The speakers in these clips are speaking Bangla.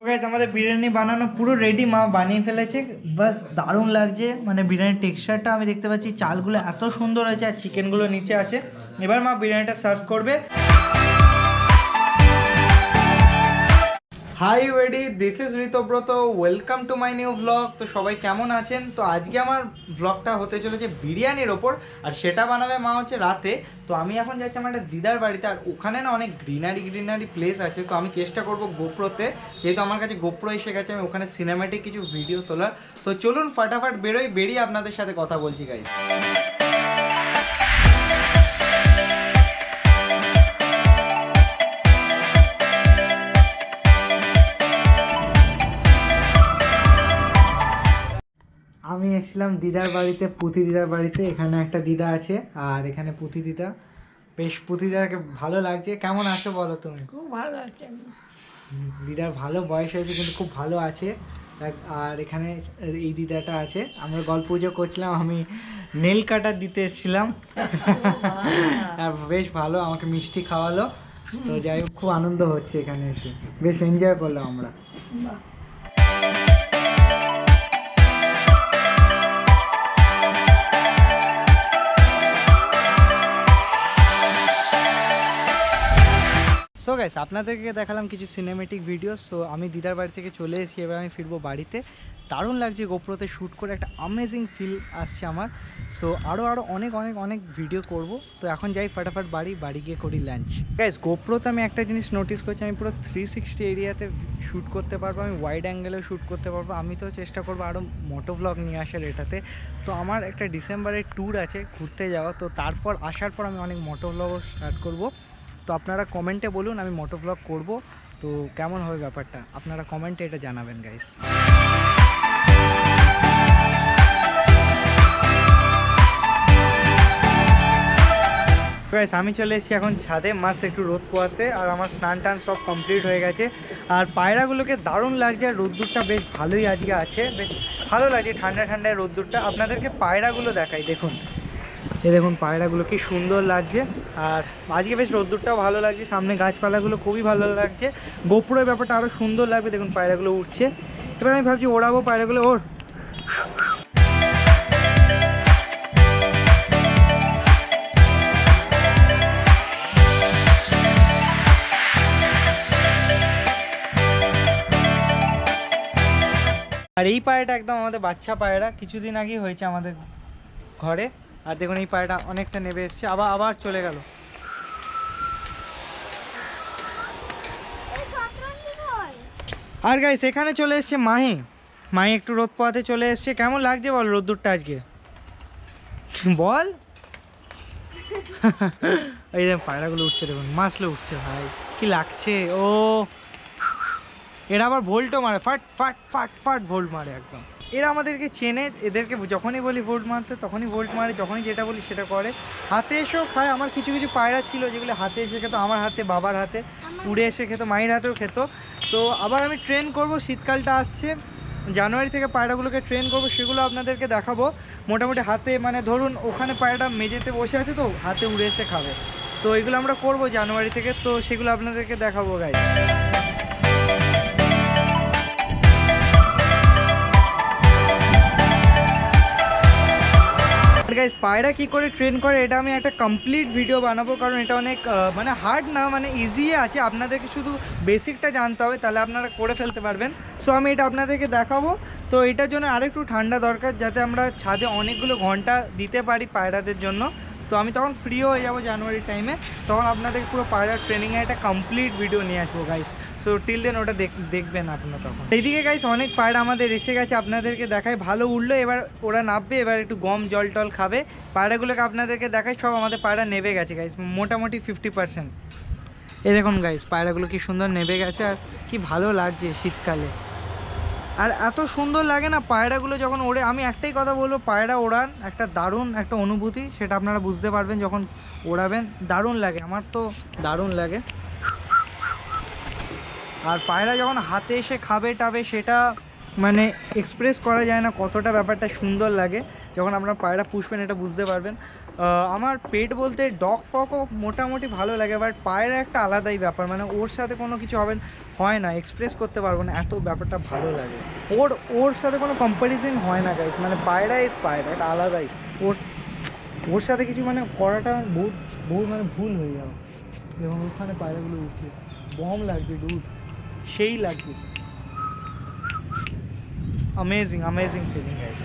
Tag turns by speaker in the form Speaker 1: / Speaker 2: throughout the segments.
Speaker 1: গাইস আমাদের বিরিয়ানি বানানো পুরো রেডি, মা বানিয়ে ফেলেছে। বাস দারুণ লাগছে, মানে বিরিয়ানির টেক্সচারটা আমি দেখতে পাচ্ছি, চালগুলো এত সুন্দর হয়েছে আর চিকেনগুলো নিচে আছে। এবার মা বিরিয়ানিটা সার্ভ করবে। হাই ওয়েডি, this is Ritabrata, welcome to my new vlog. তো সবাই কেমন আছেন? তো আজকে আমার ভ্লগটা হতে চলেছে বিরিয়ানির ওপর, আর সেটা বানাবে মা হচ্ছে রাতে। তো আমি এখন যাচ্ছি আমার একটা দিদার বাড়িতে, আর ওখানে না অনেক গ্রিনারি প্লেস আছে। তো আমি চেষ্টা করব গোপ্রোতে, যেহেতু আমার কাছে গোপ্রো এসে গেছে, আমি ওখানে সিনেম্যাটিক কিছু ভিডিও তোলার। তো চলুন ফাটাফাট বেরিয়ে আপনাদের সাথে কথা বলছি গাইস। আমি এসেছিলাম দিদার বাড়িতে, পুঁথি দিদার বাড়িতে। এখানে একটা দিদা আছে আর এখানে পুঁথি দিদা। বেশ পুঁথি দিদাকে ভালো লাগছে। কেমন আছো বলো তুমি?
Speaker 2: খুব ভালো আছে।
Speaker 1: দিদার ভালো বয়স হয়েছে কিন্তু খুব ভালো আছে। আর এখানে এই দিদাটা আছে, আমরা গল্প পুজো করছিলাম, আমি নেল কাটার দিতে এসেছিলাম। বেশ ভালো, আমাকে মিষ্টি খাওয়ালো। তো যাই হোক, খুব আনন্দ হচ্ছে এখানে এসে, বেশ এনজয় করলাম আমরা। সো গাইস, আপনাদেরকে দেখালাম কিছু সিনেমেটিক ভিডিও। সো আমি দিদার বাড়ি থেকে চলে এসেছি, এবার আমি ফিরবো বাড়িতে। দারুণ লাগছে গোপ্রোতে শ্যুট করে, একটা অ্যামেজিং ফিল আসছে আমার। সো আরও অনেক ভিডিও করব। তো এখন যাই ফাটাফাট বাড়ি গিয়ে করি লাঞ্চ। গাইস, গোপ্রোতে আমি একটা জিনিস নোটিস করছি, আমি পুরো 360 এরিয়াতে শ্যুট করতে পারবো, আমি ওয়াইড অ্যাঙ্গেলেও শ্যুট করতে পারবো। আমি তো চেষ্টা করবো আরও মোটো ভ্লগ নিয়ে আসার এটাতে। তো আমার একটা ডিসেম্বরের ট্যুর আছে ঘুরতে যাওয়া, তো তারপর আসার পর আমি অনেক মোটো ভ্লগও স্টার্ট করবো। তো আপনারা কমেন্টে বলুন আমি মোটো ভ্লগ করবো, তো কেমন হবে ব্যাপারটা আপনারা কমেন্টে এটা জানাবেন গাইস। গাইস, আমি চলে এসেছি এখন ছাদে, মাছ একটু রোদ পোয়াতে। আর আমার স্নান টান সব কমপ্লিট হয়ে গেছে। আর পায়রাগুলোকে দারুণ লাগছে, আর রোদ্দুরটা বেশ ভালোই আজকে আছে, বেশ ভালো লাগছে ঠান্ডায় রোদ্দুরটা। আপনাদেরকে পায়রাগুলো দেখাই, দেখুন এই দেখুন পায়রাগুলো কি সুন্দর লাগছে। আর আজকে বেশ রোদ্দুরটাও ভালো লাগছে, সামনে গাছপালাগুলো খুবই ভালো লাগছে। গোপ্রোর ব্যাপারটা আরও সুন্দর লাগবে, দেখুন পায়রাগুলো উঠছে। এবার আমি ভাবছি ওড়াবো পায়রাগুলো। ওর আর এই পায়রাটা একদম আমাদের বাচ্চা পায়রা, কিছুদিন আগেই হয়েছে আমাদের ঘরে। আর দেখুন এই পায়রাটা অনেকটা নেবে এসছে, আবার চলে গেল। আর গাইস, এখানে চলে এসছে মাহি একটু রোদ পোয়াতে চলে এসছে। কেমন লাগছে বল রোদ্দুরটা আজকে, বল। এই দেখুন পায়রাগুলো উঠছে, দেখুন মাছলে উঠছে, ভাই কি লাগছে। ও এরা আবার ভোল্টও মারে, ফাট ভোল্ট মারে একদম। এরা আমাদেরকে চেনে, এদেরকে যখনই বলি ভোল্ট মারতে তখনই ভোল্ট মারে, যখনই যেটা বলি সেটা করে। হাতে এসেও খায়। আমার কিছু পায়রা ছিল যেগুলো হাতে এসে খেত, আমার হাতে, বাবার হাতে, উড়ে এসে খেত, মায়ের হাতেও খেত। তো আবার আমি ট্রেন করব, শীতকালটা আসছে, জানুয়ারি থেকে পায়রাগুলোকে ট্রেন করব, সেগুলো আপনাদেরকে দেখাবো। মোটামুটি হাতে, মানে ধরুন ওখানে পায়রাটা মেঝেতে বসে আছে, তো হাতে উড়ে এসে খাবে। তো এগুলো আমরা করব জানুয়ারি থেকে, তো সেগুলো আপনাদেরকে দেখাবো গাইস। গাইস, পায়রা কী করে ট্রেন করে এটা আমি একটা কমপ্লিট ভিডিও বানাবো, কারণ এটা অনেক মানে হার্ড না, মানে ইজি আছে। আপনাদেরকে শুধু বেসিকটা জানতে হবে, তাহলে আপনারা করে ফেলতে পারবেন। সো আমি এটা আপনাদেরকে দেখাবো। তো এটার জন্য আরেকটু ঠান্ডা দরকার, যাতে আমরা ছাদে অনেকগুলো ঘন্টা দিতে পারি পায়রাদের জন্য। তো আমি তখন ফ্রি হয়ে যাবো জানুয়ারি টাইমে, তখন আপনাদেরকে পুরো পায়রা ট্রেনিংয়ে একটা কমপ্লিট ভিডিও নিয়ে আসবো গাইস। সো টিল দেন ওটা দেখবেন আপনারা তখন। এইদিকে গাইস অনেক পায়রা আমাদের এসে গেছে, আপনাদেরকে দেখায়। ভালো উঠলো, এবার ওরা নামবে, এবার একটু গম জল টল খাবে। পায়রাগুলোকে আপনাদেরকে দেখায়, সব আমাদের পায়রা নেবে গেছে গাইস, মোটামুটি 50%। এই দেখুন গাইস, পায়রাগুলো কি সুন্দর নেবে গেছে, আর কি ভালো লাগছে শীতকালে। আর এত সুন্দর লাগে না পায়রাগুলো যখন ওড়ে। আমি একটাই কথা বলবো, পায়রা ওড়ান একটা দারুণ একটা অনুভূতি, সেটা আপনারা বুঝতে পারবেন যখন ওড়াবেন। দারুণ লাগে, আমার তো দারুণ লাগে। আর পায়রা যখন হাতে এসে খাবে টাবে, সেটা মানে এক্সপ্রেস করা যায় না কতটা ব্যাপারটা সুন্দর লাগে। যখন আপনারা পায়রা পুষবেন এটা বুঝতে পারবেন। আমার পেট বলতে ডগ ফগও মোটামুটি ভালো লাগে, বাট পায়রা একটা আলাদাই ব্যাপার, মানে ওর সাথে কোনো কিছু হয় না, এক্সপ্রেস করতে পারবো না, এত ব্যাপারটা ভালো লাগে। ওর সাথে কোনো কম্প্যারিজন হয় না গাইস, মানে পায়রা ইজ পায়রা, এটা আলাদাই। ওর সাথে কিছু মানে করাটা বহু মানে ভুল হয়ে যাবে। এবং ওখানে পায়রাগুলো উঠছে, বম লাগছে ডুড, সেই লাগছে। Amazing feeling guys.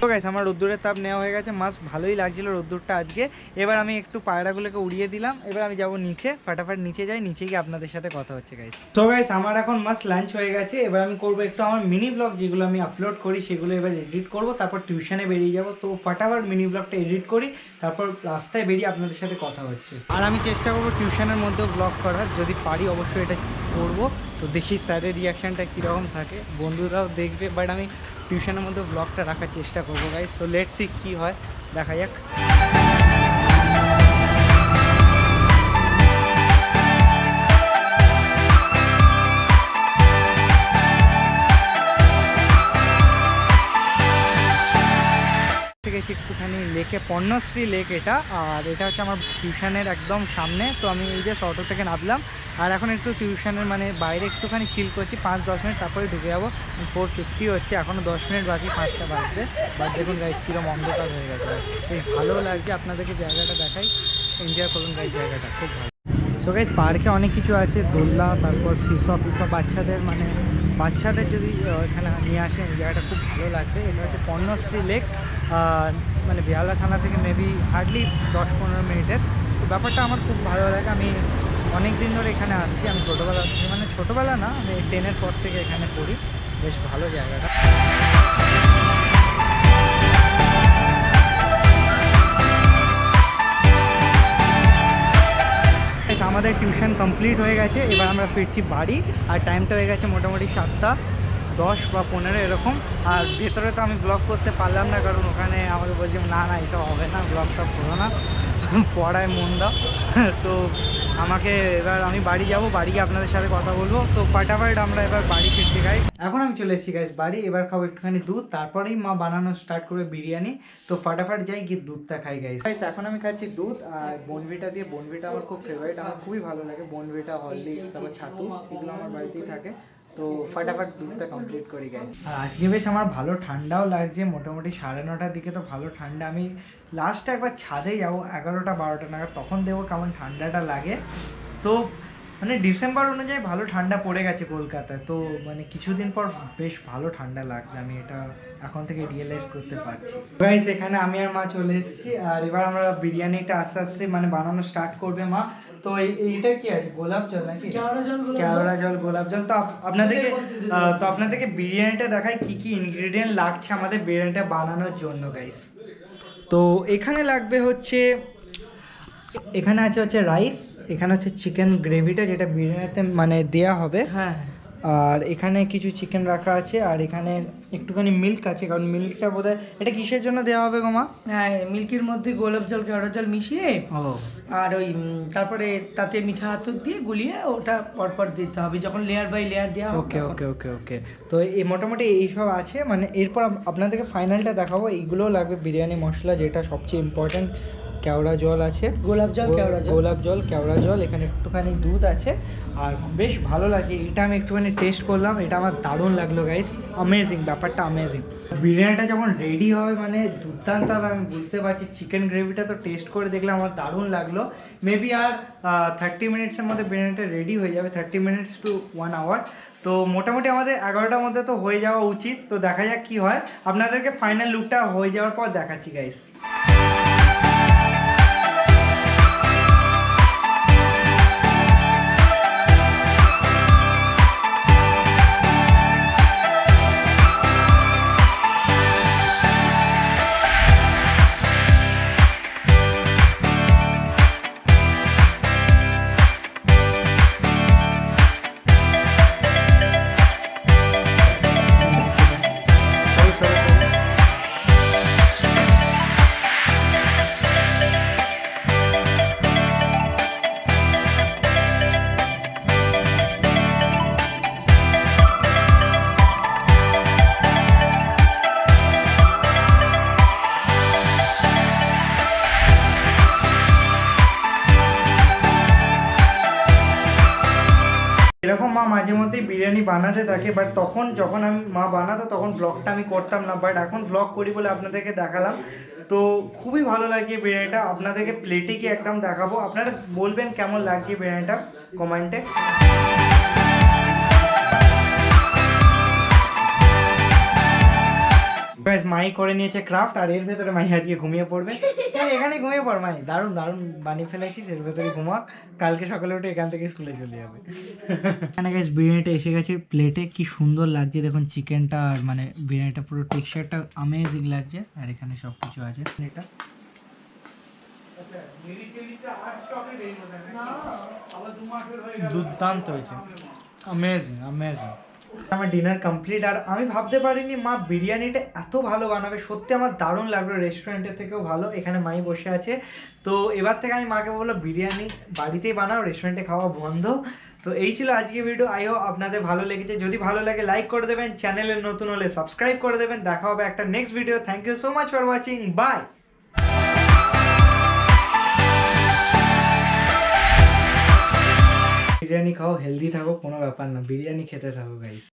Speaker 1: তো গাইস আমার রোদ্দুরের তাপ নেওয়া হয়ে গেছে, মাছ ভালোই লাগছিল রোদ্দুরটা আজকে। এবার আমি একটু পায়রাগুলোকে উড়িয়ে দিলাম, এবার আমি যাব নিচে, ফাটাফাট নিচে যাই, নিচে গিয়ে আপনাদের সাথে কথা হচ্ছে গাইস। তো গাইস আমার এখন মাস্ট লাঞ্চ হয়ে গেছে, এবার আমি করবো একটু আমার মিনি ব্লগ যেগুলো আমি আপলোড করি সেগুলো এবার এডিট করব, তারপর টিউশনে বেরিয়ে যাব। তো ফাটাফাট মিনি ব্লগটা এডিট করি, তারপর রাস্তায় বেরিয়ে আপনাদের সাথে কথা হচ্ছে। আর আমি চেষ্টা করবো টিউশনের মধ্যেও ব্লগ করার, যদি পারি অবশ্যই এটা করবো। তো দেখি স্যারের রিয়াকশানটা কীরকম থাকে, বন্ধুরাও দেখবে, বাট আমি টিউশনের মধ্যে ব্লগটা রাখার চেষ্টা করবো গাইস। সো লেটস সি কী হয়, দেখা যাক। গেছি একটুখানি লেকে, পর্ণশ্রী লেক এটা, আর এটা হচ্ছে আমার টিউশনের একদম সামনে। তো আমি এই যে অটো থেকে নামলাম, আর এখন একটু টিউশনের মানে বাইরে একটুখানি চিল করছি 5-10 মিনিট, তারপরে ঢুকে যাবো। 4:50 হচ্ছে, এখনও 10 মিনিট বাকি 5টা বাজতে। বাট দেখুন গাইস কীরকম অন্ধকার হয়ে গেছে, বেশ ভালো লাগছে। আপনাদেরকে জায়গাটা দেখাই, এনজয় করুন গাইস, জায়গাটা খুব ভালো। সো গাইস পার্কে অনেক কিছু আছে, দোলনা, তারপর সিসপ বাচ্চাদের যদি এখানে নিয়ে আসেন এই জায়গাটা খুব ভালো লাগবে। এটা হচ্ছে পর্ণশ্রী লেক, মানে বেহালা থানা থেকে মেবি হার্ডলি 10-15 মিনিটের। তো ব্যাপারটা আমার খুব ভালো লাগে, আমি অনেক দিন ধরে এখানে আসছি। আমি ছোটোবেলা থেকে, মানে ছোটোবেলা না, আমি 10-এর পর থেকে এখানে পড়ি, বেশ ভালো জায়গাটা। আমাদের টিউশন কমপ্লিট হয়ে গেছে, এবার আমরা ফিরছি বাড়ি, আর টাইমটা হয়ে গেছে মোটামুটি 7:10 বা 15 এরকম। আর ভেতরে তো আমি ব্লগ করতে পারলাম না, কারণ ওখানে আমাকে বলছি না এসব হবে না, ব্লগ টক করো না, পড়ায় মন দাও। তো আমাকে এবার আমি বাড়ি যাব, বাড়ি গিয়ে আপনাদের সাথে কথা বলবো। তো ফাটাফাট আমরা এবার বাড়ি ফিরছি গাইস। এখন আমি চলে এসেছি গাইস বাড়ি, এবার খাবো একটুখানি দুধ, তারপরেই মা বানানো স্টার্ট করবে বিরিয়ানি। তো ফাটাফাট যাই গিয়ে দুধটা খাই গাইস। এখন আমি খাচ্ছি দুধ আর বোনভিটা দিয়ে, বোনভিটা আমার খুব ফেভারিট, আমার খুবই ভালো লাগে বোনভিটা, হরলিক্স, তারপর ছাতু, এগুলো আমার বাড়িতেই থাকে। তো ফাটাফাট দুধটা কমপ্লিট করি গাইস। আর আজকে বেশ আমার ভালো ঠান্ডাও লাগছে, মোটামুটি 9:30টার দিকে তো ভালো ঠান্ডা। আমি লাস্ট একবার ছাদে যাবো 11টা-12টা নাগাদ, তখন দেখবো কেমন ঠান্ডাটা লাগে। তো মানে ডিসেম্বর অনুযায়ী ভালো ঠান্ডা পড়ে গেছে কলকাতায়, তো মানে কিছুদিন পর বেশ ভালো ঠান্ডা লাগবে, আমি এটা এখন থেকে রিয়েলাইজ করতে পারছি গাইস। এখানে আমি আর মা চলে এসেছি, আর এবার আমরা বিরিয়ানিটা আস্তে আস্তে মানে বানানো স্টার্ট করবে মা। তো এইটা কি আছে, গোলাপ জল নাকি? কেওড়া জল, গোলাপ জল। তো আপনাদেরকে বিরিয়ানিটা দেখাই কি কি ইনগ্রেডিয়েন্ট লাগছে আমাদের বিরিয়ানিটা বানানোর জন্য গাইস। তো এখানে লাগবে হচ্ছে, এখানে হচ্ছে রাইস, এখানে হচ্ছে চিকেন গ্রেভিটা যেটা বিরিয়ানিতে মানে দেয়া হবে, হ্যাঁ। আর এখানে কিছু চিকেন রাখা আছে, আর এখানে একটুখানি মিল্ক আছে, কারণ মিল্কটা বোধহয় এটা কিসের জন্য দেওয়া হবে গো মা?
Speaker 2: হ্যাঁ, মিল্কের মধ্যে গোলাপ জল, কেওড়া জল মিশিয়ে, আর ওই তারপরে তাতে মিঠা আতর দিয়ে গুলিয়ে ওটা পরপর দিতে হবে, যখন লেয়ার বাই লেয়ার দেওয়া হবে।
Speaker 1: ওকে। তো এই মোটামুটি এইসব আছে, মানে এরপর আপনাদেরকে ফাইনালটা দেখাবো। এইগুলোও লাগবে বিরিয়ানি মশলা, যেটা সবচেয়ে ইম্পর্ট্যান্ট। কেওড়া জল আছে, গোলাপ জল, কেওড়া জল, এখানে একটুখানি দুধ আছে, আর বেশ ভালো লাগে। এটা আমি একটুখানি টেস্ট করলাম, এটা আমার দারুণ লাগলো গাইস, অ্যামেজিং, ব্যাপারটা অ্যামেজিং। বিরিয়ানিটা যখন রেডি হবে মানে দুর্দান্ত হবে, আমি বুঝতে পারছি। চিকেন গ্রেভিটা তো টেস্ট করে দেখলাম, আমার দারুণ লাগলো। মেবি আর 30 মিনিটসের মধ্যে বিরিয়ানিটা রেডি হয়ে যাবে, 30 মিনিটস টু 1 আওয়ার। তো মোটামুটি আমাদের 11টার মধ্যে তো হয়ে যাওয়া উচিত। তো দেখা যাক কি হয়, আপনাদেরকে ফাইনাল লুকটা হয়ে যাওয়ার পর দেখাচ্ছি গাইস। এরকম মা মাঝে মধ্যেই বিরিয়ানি বানাতে থাকে, বাট তখন যখন আমি মা বানাতো তখন ব্লগটা আমি করতাম না, বাট এখন ব্লগ করি বলে আপনাদেরকে দেখালাম। তো খুবই ভালো লাগছে বিরিয়ানিটা, আপনাদেরকে প্লেটে কি একদম দেখাবো, আপনারা বলবেন কেমন লাগছে বিরিয়ানিটা কমেন্টে। মাই করে নিয়েছে ক্রাফট, আর এর ভেতরে মাই আজকে ঘুমিয়ে পড়বে। এখানে ঘুমিয়ে পড় মাই, দারুণ দারুণ বানিয়ে ফেলেছিস, এর ভেতরে ঘুমাক, কালকে সকালে উঠে এখান থেকে স্কুলে চলে যাবে। এখানে গাইস বিরিয়ানিটা এসে গেছে প্লেটে, কি সুন্দর লাগছে দেখুন চিকেনটা, আর মানে বিরিয়ানিটা পুরো টেক্সচারটা অ্যামেজিং লাগছে, আর এখানে সব কিছু আছে। এটা দুর্দান্ত হয়েছে, অ্যামেজিং অ্যামেজিং। আমার ডিনার কমপ্লিট, আর আমি ভাবতে পারিনি মা বিরিয়ানিটা এত ভালো বানাবে, সত্যি আমার দারুণ লাগলো, রেস্টুরেন্টের থেকেও ভালো। এখানে মাই বসে আছে, তো এবার থেকে আমি মাকে বললাম বিরিয়ানি বাড়িতেই বানাও, রেস্টুরেন্টে খাওয়া বন্ধ। তো এই ছিল আজকে ভিডিও, আই হোপ আপনাদের ভালো লেগেছে, যদি ভালো লাগে লাইক করে দেবেন, চ্যানেলে নতুন হলে সাবস্ক্রাইব করে দেবেন। দেখা হবে একটা next video. Thank you so much for watching, bye. Biryani খাও, হেলদি থাকো, কোনো ব্যাপার না, বিরিয়ানি খেতে থাকো গাইস।